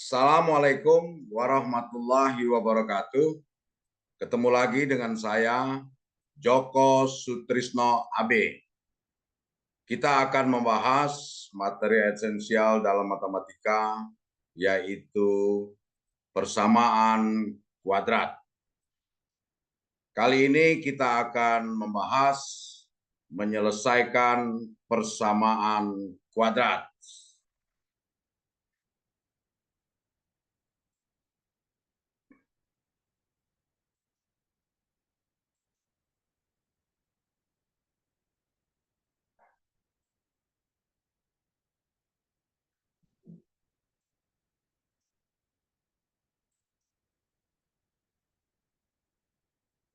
Assalamualaikum warahmatullahi wabarakatuh. Ketemu lagi dengan saya, Joko Sutrisno AB. Kita akan membahas materi esensial dalam matematika, yaitu persamaan kuadrat. Kali ini kita akan membahas menyelesaikan persamaan kuadrat.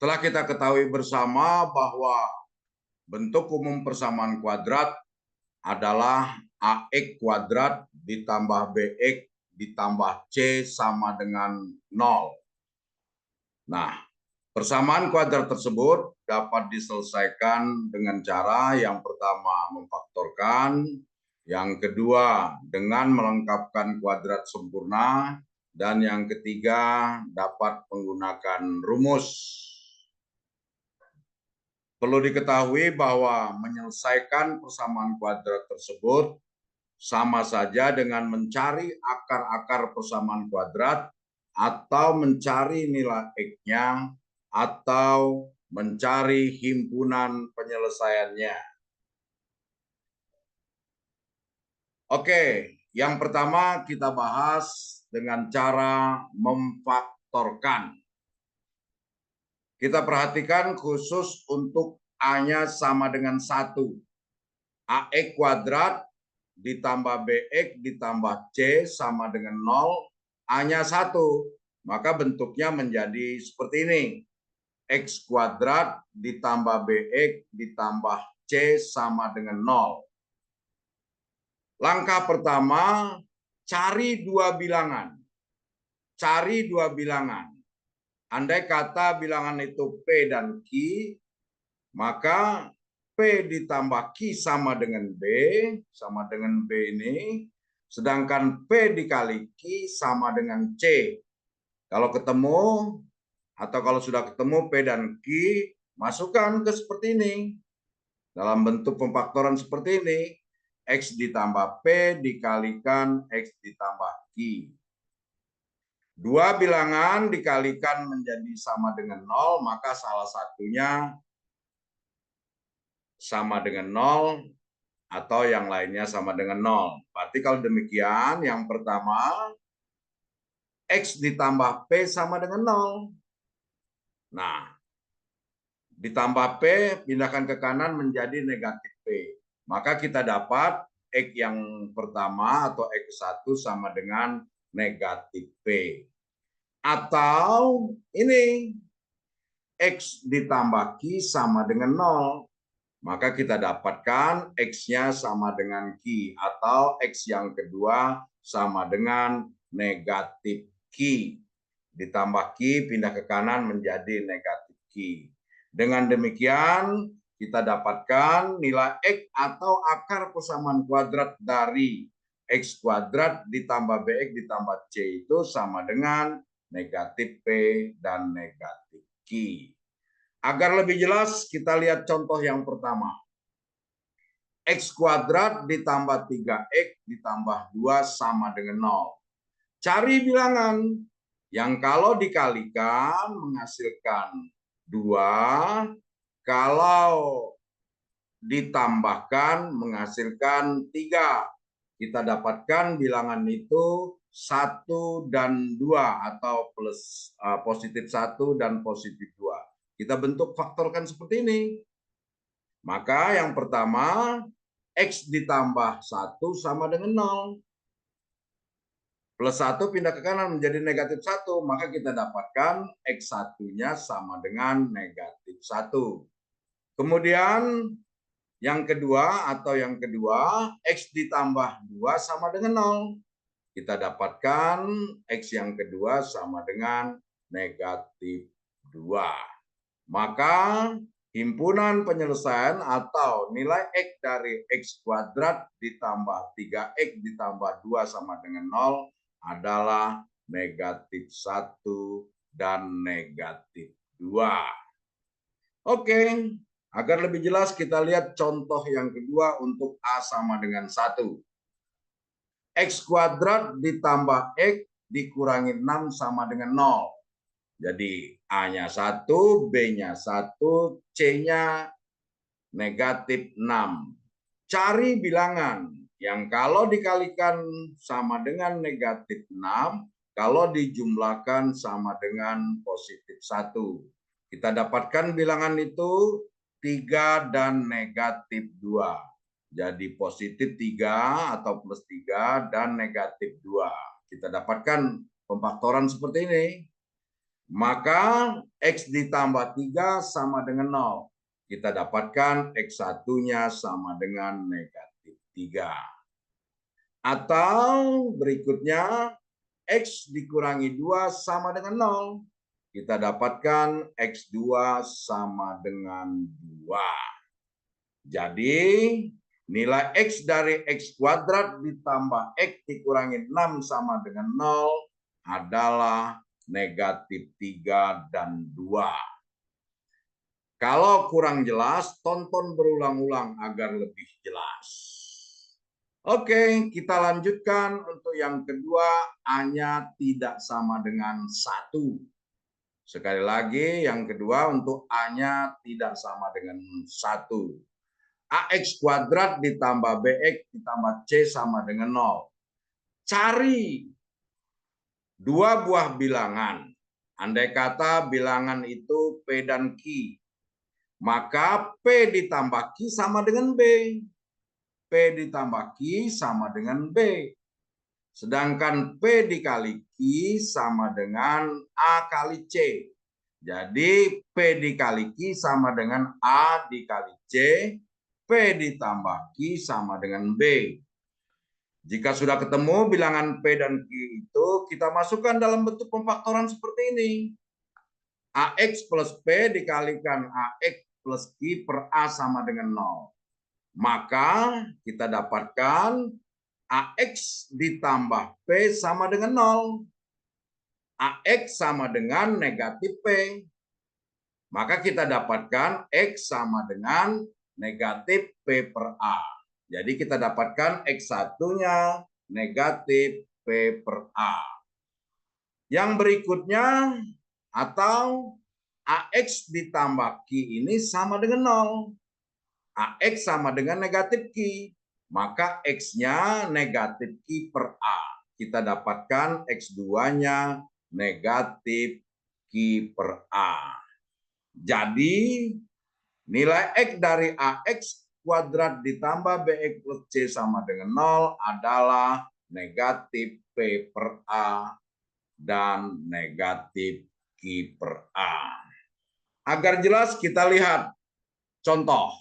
Telah kita ketahui bersama bahwa bentuk umum persamaan kuadrat adalah AX kuadrat ditambah BX ditambah C sama dengan 0. Nah, persamaan kuadrat tersebut dapat diselesaikan dengan cara yang pertama memfaktorkan, yang kedua dengan melengkapkan kuadrat sempurna, dan yang ketiga dapat menggunakan rumus. Perlu diketahui bahwa menyelesaikan persamaan kuadrat tersebut sama saja dengan mencari akar-akar persamaan kuadrat atau mencari nilai X-nya atau mencari himpunan penyelesaiannya. Oke, yang pertama kita bahas dengan cara memfaktorkan. Kita perhatikan khusus untuk A-nya sama dengan 1. AX kuadrat ditambah BX ditambah C sama dengan 0, A-nya 1. Maka bentuknya menjadi seperti ini. X kuadrat ditambah BX ditambah C sama dengan 0. Langkah pertama, cari dua bilangan. Cari dua bilangan. Andai kata bilangan itu P dan Q, maka P ditambah Q sama dengan B ini, sedangkan P dikali Q sama dengan C. Kalau ketemu, atau kalau sudah ketemu P dan Q, masukkan ke seperti ini. Dalam bentuk pemfaktoran seperti ini, X ditambah P dikalikan X ditambah Q. Dua bilangan dikalikan menjadi sama dengan 0, maka salah satunya sama dengan 0 atau yang lainnya sama dengan 0. Berarti kalau demikian, yang pertama X ditambah P sama dengan 0. Nah, ditambah P, pindahkan ke kanan menjadi negatif P. Maka kita dapat X yang pertama atau X1 sama dengan negatif P. Atau ini, X ditambah Q sama dengan 0. Maka kita dapatkan X-nya sama dengan Q. Atau X yang kedua sama dengan negatif Q. Ditambah Q, pindah ke kanan menjadi negatif Q. Dengan demikian, kita dapatkan nilai X atau akar persamaan kuadrat dari X kuadrat ditambah BX ditambah C itu sama dengan negatif P dan negatif Q. Agar lebih jelas, kita lihat contoh yang pertama. X kuadrat ditambah 3X ditambah 2 sama dengan 0. Cari bilangan yang kalau dikalikan menghasilkan 2, kalau ditambahkan menghasilkan 3. Kita dapatkan bilangan itu 1 dan 2 atau plus positif 1 dan positif 2. Kita bentuk faktorkan seperti ini. Maka yang pertama, X ditambah 1 sama dengan 0. Plus 1 pindah ke kanan menjadi negatif 1. Maka kita dapatkan X1-nya sama dengan negatif 1. Kemudian yang kedua X ditambah 2 sama dengan 0. Kita dapatkan X yang kedua sama dengan negatif 2. Maka himpunan penyelesaian atau nilai X dari X kuadrat ditambah 3X ditambah 2 sama dengan 0 adalah negatif 1 dan negatif 2. Oke, agar lebih jelas kita lihat contoh yang kedua untuk A sama dengan 1. X kuadrat ditambah X dikurangi 6 sama dengan 0. Jadi A-nya 1, B-nya 1, C-nya negatif 6. Cari bilangan yang kalau dikalikan sama dengan negatif 6, kalau dijumlahkan sama dengan positif 1. Kita dapatkan bilangan itu 3 dan negatif 2. Jadi positif 3 atau plus 3 dan negatif 2. Kita dapatkan pemfaktoran seperti ini. Maka X ditambah 3 sama dengan 0. Kita dapatkan X1-nya sama dengan negatif 3. Atau berikutnya, X dikurangi 2 sama dengan 0. Kita dapatkan X2 sama dengan 2. Jadi, nilai X dari X kuadrat ditambah X dikurangi 6 sama dengan 0 adalah negatif 3 dan 2. Kalau kurang jelas, tonton berulang-ulang agar lebih jelas. Oke, kita lanjutkan untuk yang kedua, A-nya tidak sama dengan 1. Sekali lagi, yang kedua untuk A-nya tidak sama dengan 1. AX kuadrat ditambah BX ditambah C sama dengan 0. Cari dua buah bilangan. Andai kata bilangan itu P dan Q, maka P ditambah Q sama dengan B. P ditambah Q sama dengan B. Sedangkan P dikali Q sama dengan A kali C. Jadi P dikali Q sama dengan A dikali C. P ditambah Q sama dengan B. Jika sudah ketemu bilangan P dan Q itu, kita masukkan dalam bentuk pemfaktoran seperti ini. AX plus P dikalikan AX plus Q per A sama dengan 0. Maka kita dapatkan AX ditambah P sama dengan 0. AX sama dengan negatif P. Maka kita dapatkan X sama dengan negatif P per A. Jadi kita dapatkan X1-nya negatif P per A. Yang berikutnya, atau AX ditambah Q ini sama dengan 0. AX sama dengan negatif Q. Maka X-nya negatif Q per A. Kita dapatkan X2-nya negatif Q per A. Jadi nilai X dari AX kuadrat ditambah BX plus C sama dengan 0 adalah negatif P per A dan negatif Q per A. Agar jelas kita lihat contoh.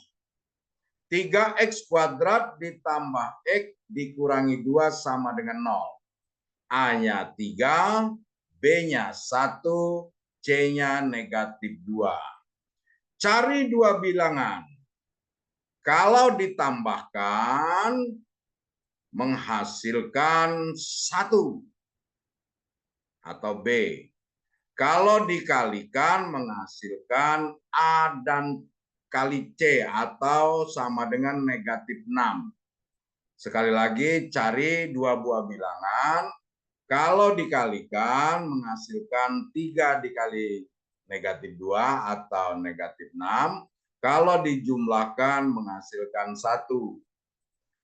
3X kuadrat ditambah X dikurangi 2 sama dengan 0. A-nya 3, B-nya 1, C-nya negatif 2. Cari dua bilangan. Kalau ditambahkan menghasilkan 1 atau B. Kalau dikalikan menghasilkan A dan kali C atau sama dengan negatif 6. Sekali lagi cari dua buah bilangan. Kalau dikalikan menghasilkan 3 dikali negatif 2 atau negatif 6. Kalau dijumlahkan menghasilkan 1.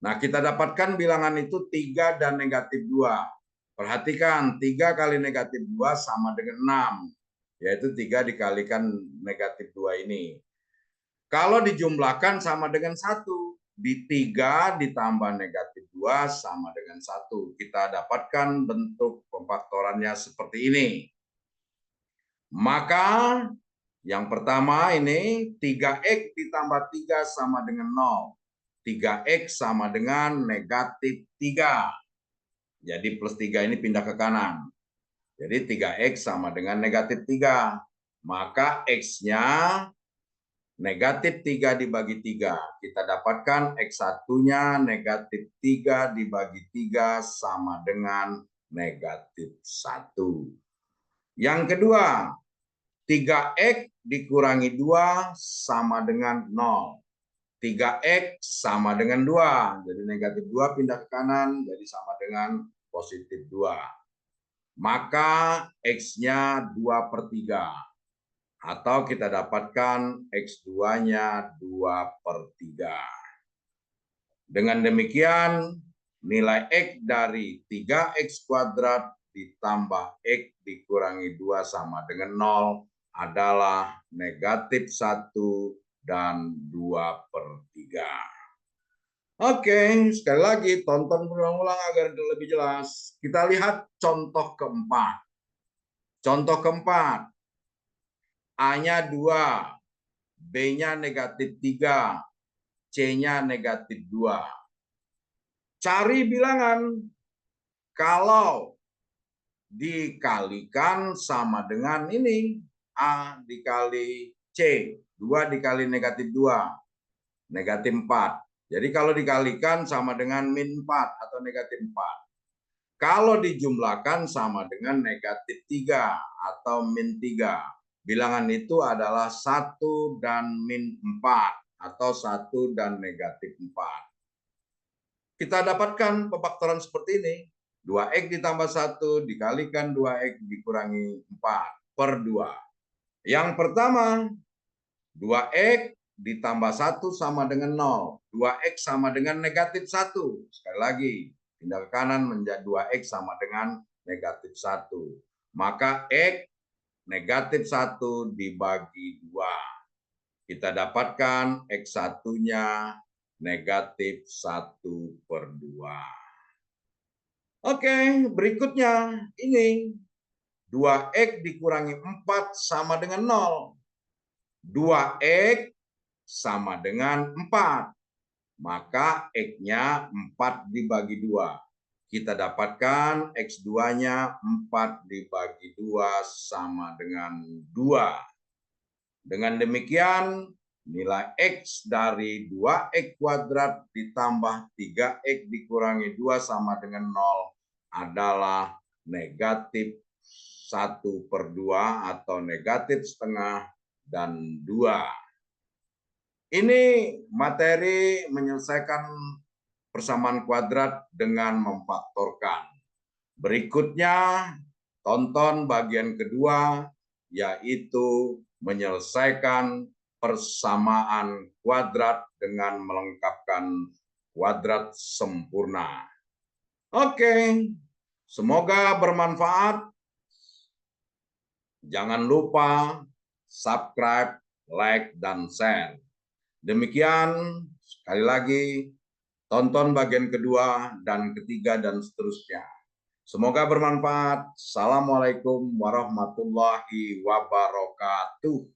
Nah, kita dapatkan bilangan itu 3 dan negatif 2. Perhatikan, 3 kali negatif 2 sama dengan 6. Yaitu 3 dikalikan negatif 2 ini. Kalau dijumlahkan sama dengan 1. Di 3 ditambah negatif 2 sama dengan 1. Kita dapatkan bentuk pemfaktorannya seperti ini. Maka yang pertama ini 3X ditambah 3 sama dengan 0. 3X sama dengan negatif 3. Jadi plus 3 ini pindah ke kanan. Jadi 3X sama dengan negatif 3. Maka X-nya negatif 3 dibagi 3. Kita dapatkan X1-nya negatif 3 dibagi 3 sama dengan negatif 1. Yang kedua, 3X dikurangi 2 sama dengan 0. 3X sama dengan 2. Jadi negatif 2 pindah ke kanan, jadi sama dengan positif 2. Maka X-nya 2/3. Atau kita dapatkan X2-nya 2/3. Dengan demikian, nilai X dari 3X kuadrat ditambah X dikurangi 2 sama dengan 0 adalah negatif 1 dan 2/3. Oke, sekali lagi tonton berulang-ulang agar lebih jelas. Kita lihat contoh keempat. Contoh keempat, A-nya 2, B-nya negatif 3, C-nya negatif 2. Cari bilangan kalau dikalikan sama dengan ini. A dikali C, 2 dikali negatif 2, negatif 4. Jadi kalau dikalikan sama dengan min 4 atau negatif 4. Kalau dijumlahkan sama dengan negatif 3 atau min 3. Bilangan itu adalah 1 dan min 4 atau 1 dan negatif 4. Kita dapatkan pefaktoran seperti ini. 2X ditambah 1 dikalikan 2X dikurangi 4/2. Yang pertama, 2X ditambah 1 sama dengan 0. 2X sama dengan negatif 1. Sekali lagi, pindah ke kanan menjadi 2X sama dengan negatif 1. Maka X negatif 1 dibagi 2. Kita dapatkan X1-nya negatif 1/2. Oke, berikutnya ini. 2X dikurangi 4 sama dengan 0. 2X sama dengan 4. Maka X-nya 4 dibagi 2. Kita dapatkan X2-nya 4 dibagi 2 sama dengan 2. Dengan demikian, nilai X dari 2X kuadrat ditambah 3X dikurangi 2 sama dengan 0 adalah negatif 1/2 atau negatif setengah dan 2. Ini materi menyelesaikan persamaan kuadrat dengan memfaktorkan. Berikutnya, tonton bagian kedua, yaitu menyelesaikan persamaan kuadrat dengan melengkapkan kuadrat sempurna. Oke, semoga bermanfaat. Jangan lupa subscribe, like, dan share. Demikian, sekali lagi, tonton bagian kedua dan ketiga dan seterusnya. Semoga bermanfaat. Assalamualaikum warahmatullahi wabarakatuh.